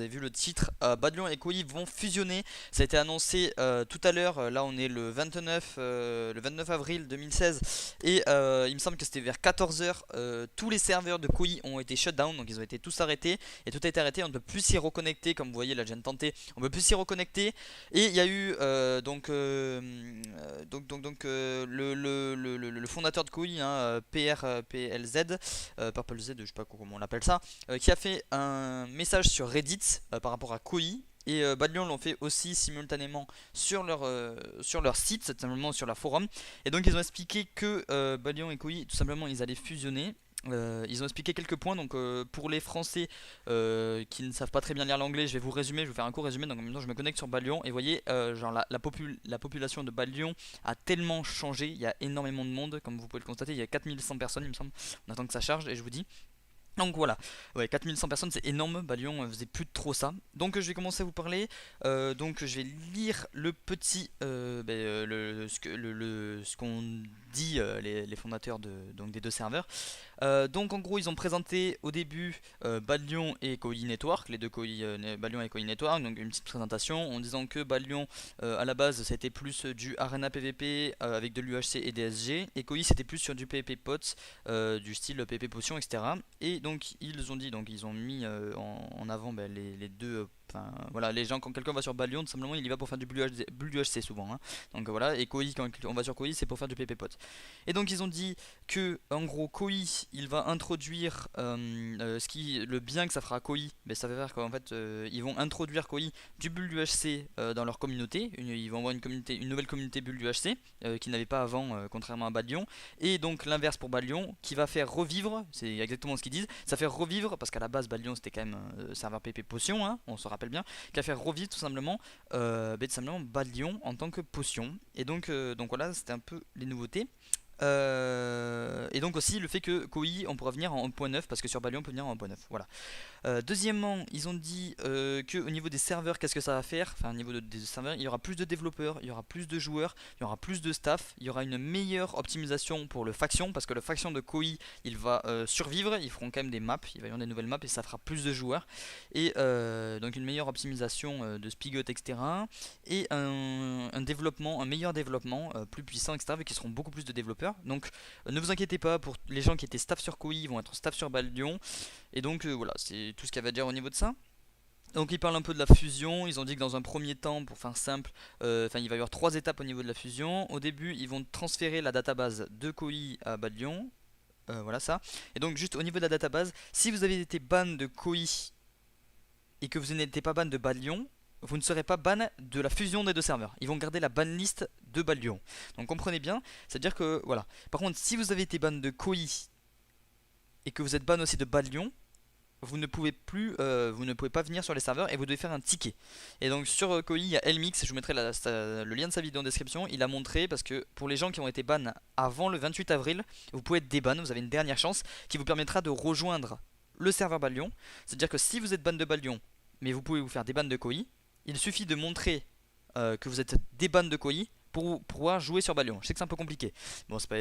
Vous avez vu le titre, Bad et Koi vont fusionner. Ça a été annoncé tout à l'heure. Là, on est le 29 avril 2016. Et il me semble que c'était vers 14 h. Tous les serveurs de Koi ont été shut down. Donc, ils ont été tous arrêtés. Et tout a été arrêté. On ne peut plus s'y reconnecter. Comme vous voyez, là, je viens de tenter. On ne peut plus s'y reconnecter. Et il y a eu le fondateur de Koi, hein, PLZ, Purple Z, je sais pas comment on l'appelle ça, qui a fait un message sur Reddit par rapport à Koi. Et Badlion l'ont fait aussi simultanément sur leur site, simplement sur leur forum. Et donc ils ont expliqué que Badlion et Koi, tout simplement, ils allaient fusionner. Ils ont expliqué quelques points. Donc pour les Français qui ne savent pas très bien lire l'anglais, je vais vous résumer, je vais vous faire un court résumé. Donc en même temps je me connecte sur Badlion et vous voyez, genre la population de Badlion a tellement changé. Il y a énormément de monde, comme vous pouvez le constater. Il y a 4100 personnes, il me semble. On attend que ça charge et je vous dis. Donc voilà, ouais, 4100 personnes, c'est énorme. Lyon faisait plus de trop ça. Donc je vais commencer à vous parler. Donc je vais lire le petit, ce qu'ont dit les fondateurs donc des deux serveurs. Donc en gros, ils ont présenté au début Badlion et Koi Network, les deux Badlion et Koi Network. Donc une petite présentation en disant que Badlion à la base c'était plus du Arena PVP avec de l'UHC et des SG, et Koi c'était plus sur du PvP pots, du style PvP potion, etc. Et donc ils ont dit, donc ils ont mis en avant les deux. Enfin voilà, les gens, quand quelqu'un va sur Badlion, tout simplement il y va pour faire du blue UHC souvent, hein. Donc voilà, et Koi, quand on va sur Koi, c'est pour faire du PvP pot. Et donc ils ont dit que en gros Koi il va introduire le bien que ça fera à Koi, mais ça veut dire qu'en fait ils vont introduire Koi du bulle UHC dans leur communauté. Ils vont avoir une nouvelle communauté bulle UHC qu'ils n'avaient pas avant, contrairement à Badlion. Et donc l'inverse pour Badlion, qui va faire revivre, c'est exactement ce qu'ils disent, ça fait revivre, parce qu'à la base Badlion c'était quand même serveur PP potion, hein, on se rappelle bien, qui va faire revivre tout simplement, Badlion en tant que potion. Et donc voilà, c'était un peu les nouveautés. Et donc aussi le fait que Koi on pourra venir en 1.9, parce que sur Badlion on peut venir en 1.9. Voilà. Deuxièmement, ils ont dit que au niveau des serveurs, qu'est-ce que ça va faire? Enfin, au niveau des serveurs, il y aura plus de développeurs, il y aura plus de joueurs, il y aura plus de staff, il y aura une meilleure optimisation pour le faction, parce que le faction de Koi, il va survivre, ils feront quand même des maps, il va y avoir des nouvelles maps et ça fera plus de joueurs. Et donc une meilleure optimisation de Spigot, etc. Et un développement, un meilleur développement, plus puissant, etc. Vu qu'ils seront beaucoup plus de développeurs. Donc ne vous inquiétez pas, pour les gens qui étaient staff sur Koi, ils vont être staff sur Badlion. Et donc voilà, c'est tout ce qu'il y avait à dire au niveau de ça. Donc ils parlent un peu de la fusion. Ils ont dit que dans un premier temps, pour faire simple, il va y avoir 3 étapes au niveau de la fusion. Au début, ils vont transférer la database de Koi à Badlion. Voilà ça. Et donc juste au niveau de la database, si vous avez été ban de Koi et que vous n'étiez pas ban de Badlion, vous ne serez pas ban de la fusion des deux serveurs. Ils vont garder la ban list de Badlion. Donc comprenez bien, c'est-à-dire que voilà. Par contre, si vous avez été ban de Koi et que vous êtes ban aussi de Badlion, vous ne pouvez pas venir sur les serveurs et vous devez faire un ticket. Et donc sur Koi, il y a Elmix, je vous mettrai le lien de sa vidéo en description. Il a montré, parce que pour les gens qui ont été ban avant le 28 avril, vous pouvez être déban, vous avez une dernière chance qui vous permettra de rejoindre le serveur Badlion. C'est-à-dire que si vous êtes ban de Badlion, mais vous pouvez vous faire déban de Koi, il suffit de montrer que vous êtes déban de Koi pour pouvoir jouer sur Badlion. Je sais que c'est un peu compliqué. Bon, c'est pas...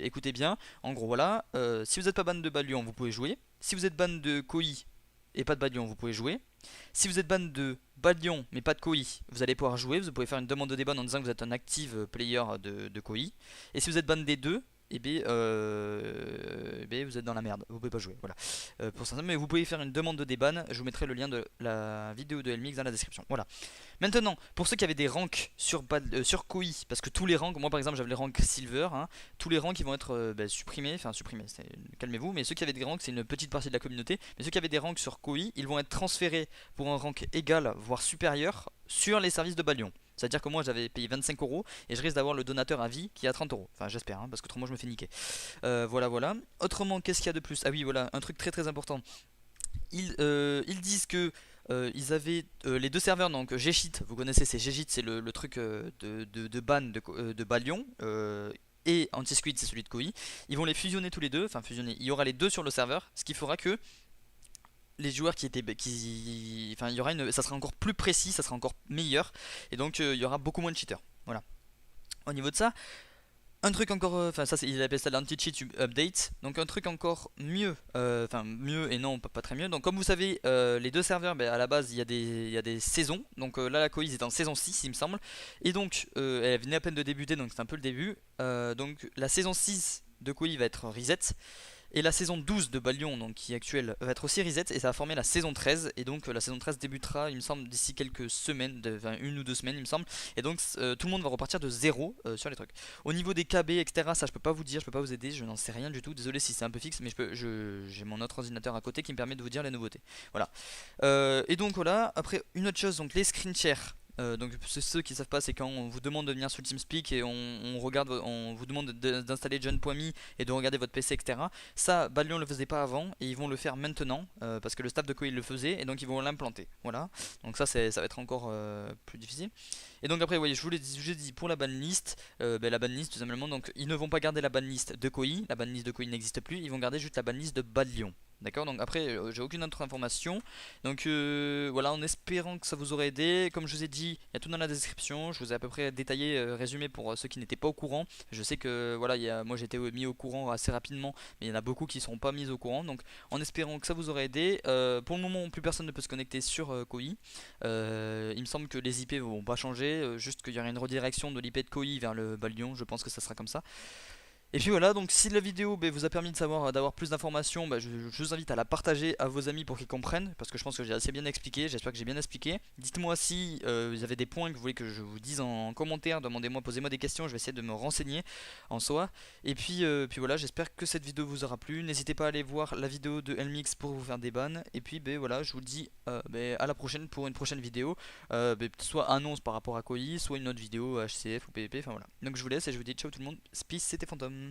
écoutez bien. En gros, voilà. Si vous n'êtes pas ban de Badlion, vous pouvez jouer. Si vous êtes ban de Koi et pas de Badlion, vous pouvez jouer. Si vous êtes ban de Badlion mais pas de Koi, vous allez pouvoir jouer. Vous pouvez faire une demande de déban en disant que vous êtes un active player de Koi. Et si vous êtes ban des deux, vous êtes dans la merde, vous pouvez pas jouer. Voilà. Pour ça, mais vous pouvez faire une demande de déban. Je vous mettrai le lien de la vidéo de Elmix dans la description. Voilà. Maintenant, pour ceux qui avaient des ranks sur Koi, parce que tous les ranks, moi par exemple j'avais les ranks Silver, hein, tous les ranks ils vont être supprimés, enfin supprimés, calmez-vous, mais ceux qui avaient des ranks, c'est une petite partie de la communauté, mais ceux qui avaient des ranks sur Koi, ils vont être transférés pour un rank égal, voire supérieur, sur les services de Badlion. C'est-à-dire que moi j'avais payé 25 euros et je risque d'avoir le donateur à vie qui est à 30 euros. Enfin j'espère, hein, parce qu'autrement je me fais niquer. Voilà, voilà. Autrement, qu'est-ce qu'il y a de plus? Ah oui, voilà, un truc très très important. Ils disent que ils avaient les deux serveurs, donc Gcheat, vous connaissez, c'est Gcheat, c'est le truc de ban de Badlion. Et Anti-Squid, c'est celui de Koi. Ils vont les fusionner tous les deux, enfin fusionner. Il y aura les deux sur le serveur, ce qui fera que les joueurs enfin, ça sera encore plus précis, ça sera encore meilleur, et donc il y aura beaucoup moins de cheaters. Voilà. Au niveau de ça, Un truc encore, enfin ça c'est, il appelle ça l'anti-cheat update, donc un truc encore mieux, enfin mieux et non pas très mieux. Donc comme vous savez, les deux serveurs, à la base il y a des saisons, donc là la Koïs est en saison 6 il me semble, et donc elle venait à peine de débuter, donc c'est un peu le début. Donc la saison 6 de Koï va être reset, et la saison 12 de Balion, donc qui est actuelle, va être aussi reset et ça va former la saison 13. Et donc la saison 13 débutera, il me semble, d'ici quelques semaines, enfin une ou deux semaines, il me semble. Et donc tout le monde va repartir de zéro sur les trucs. Au niveau des KB, etc., ça je peux pas vous dire, je peux pas vous aider, je n'en sais rien du tout. Désolé si c'est un peu fixe, mais j'ai mon autre ordinateur à côté qui me permet de vous dire les nouveautés. Voilà. Et donc voilà, après une autre chose, donc les screen shares. Donc ceux qui savent pas, c'est quand on vous demande de venir sur TeamSpeak et on regarde, on vous demande d'installer John.me et de regarder votre PC, etc. Ça, Balion le faisait pas avant et ils vont le faire maintenant parce que le staff de Koei le faisait et donc ils vont l'implanter. Voilà. Donc ça va être encore plus difficile. Et donc après, vous voyez, je vous l'ai dit pour la banlist, la banlist tout simplement. Donc ils ne vont pas garder la banlist de Koei, la banlist de Koei n'existe plus. Ils vont garder juste la banlist de Balion. D'accord, donc après j'ai aucune autre information. Donc voilà, en espérant que ça vous aurait aidé. Comme je vous ai dit, il y a tout dans la description. Je vous ai à peu près détaillé, résumé pour ceux qui n'étaient pas au courant. Je sais que voilà, moi j'ai été mis au courant assez rapidement, mais il y en a beaucoup qui ne seront pas mis au courant. Donc en espérant que ça vous aurait aidé. Pour le moment, plus personne ne peut se connecter sur Koei. Il me semble que les IP vont pas changer, juste qu'il y aura une redirection de l'IP de Koei vers le Balion. Je pense que ça sera comme ça. Et puis voilà, donc si la vidéo vous a permis de savoir, d'avoir plus d'informations, je vous invite à la partager à vos amis pour qu'ils comprennent, parce que je pense que j'ai assez bien expliqué, j'espère que j'ai bien expliqué. Dites-moi si vous avez des points que vous voulez que je vous dise en commentaire, demandez-moi, posez-moi des questions, je vais essayer de me renseigner en soi. Et puis voilà, j'espère que cette vidéo vous aura plu, n'hésitez pas à aller voir la vidéo de Elmix pour vous faire des bans. Et puis voilà, je vous dis à la prochaine pour une prochaine vidéo, soit annonce par rapport à Koei, soit une autre vidéo HCF ou PvP, enfin voilà. Donc je vous laisse et je vous dis ciao tout le monde, peace, c'était Fantôme.